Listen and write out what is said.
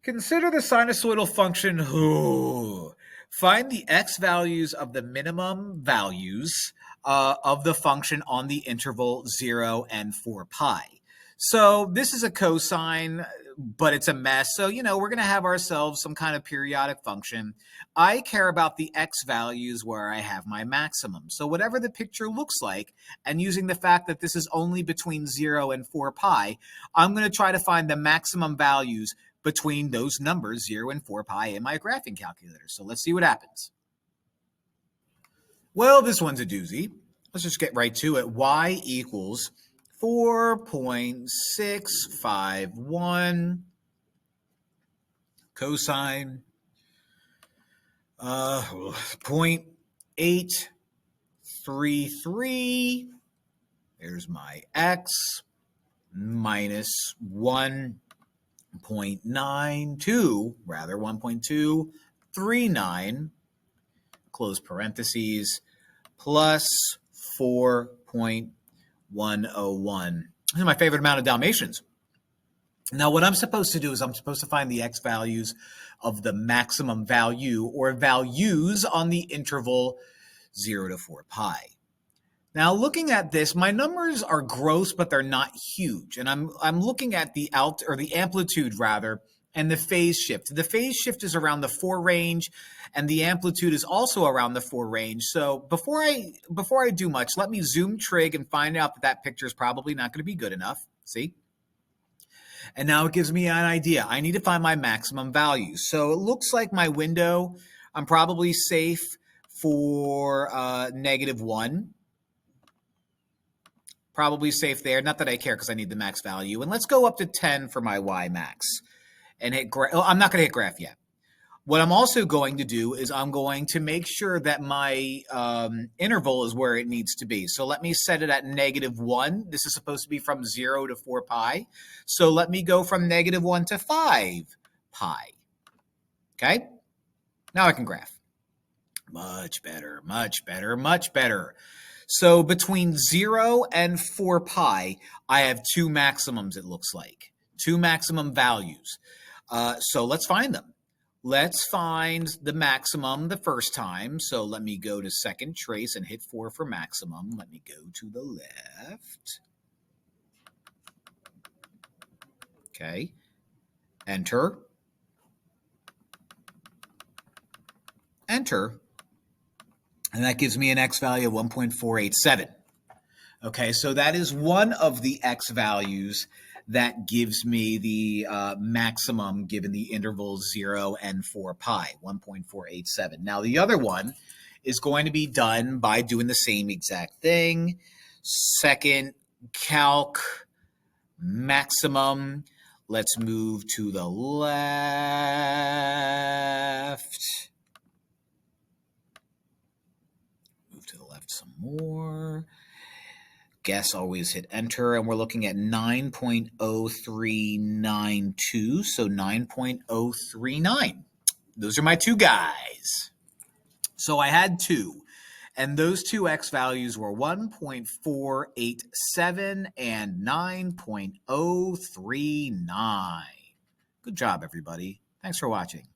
Consider the sinusoidal function. Find the x values of the minimum values of the function on the interval 0 and 4 pi. So this is a cosine, but it's a mess. So, we're going to have ourselves some kind of periodic function. I care about the x values where I have my maximum. So whatever the picture looks like, and using the fact that this is only between 0 and 4 pi, I'm going to try to find the maximum values between those numbers, 0 and 4 pi, in my graphing calculator. So let's see what happens. Well, this one's a doozy. Let's just get right to it. Y equals 4.651 cosine 0.833. There's my x minus 1.239, close parentheses, plus 4.101. This is my favorite amount of Dalmatians. Now, what I'm supposed to do is I'm supposed to find the x values of the maximum value or values on the interval 0 to 4 pi. Now, looking at this, my numbers are gross, but they're not huge. And I'm looking at the amplitude rather, and the phase shift. The phase shift is around the 4 range, and the amplitude is also around the 4 range. So before I do much, let me zoom trig and find out that picture is probably not going to be good enough. See? And now it gives me an idea. I need to find my maximum value. So it looks like my window, I'm probably safe for -1. Probably safe there. Not that I care because I need the max value. And let's go up to 10 for my y max. And hit I'm not going to hit graph yet. What I'm also going to do is I'm going to make sure that my interval is where it needs to be. So let me set it at -1. This is supposed to be from 0 to 4 pi. So let me go from -1 to 5 pi. Okay? Now I can graph. Much better, much better, much better. So between 0 and 4 pi, I have 2 maximums, it looks like. 2 maximum values. So let's find them. Let's find the maximum the first time. So let me go to second trace and hit 4 for maximum. Let me go to the left. Okay. Enter. Enter. And that gives me an x value of 1.487. Okay, so that is one of the x values that gives me the maximum given the intervals 0 and 4 pi, 1.487. Now, the other one is going to be done by doing the same exact thing. Second, calc, maximum. Let's move to the left. Some more. Guess always hit enter, and we're looking at 9.0392, so 9.039. Those are my 2 guys. So I had 2, and those 2 x values were 1.487 and 9.039. Good job, everybody. Thanks for watching.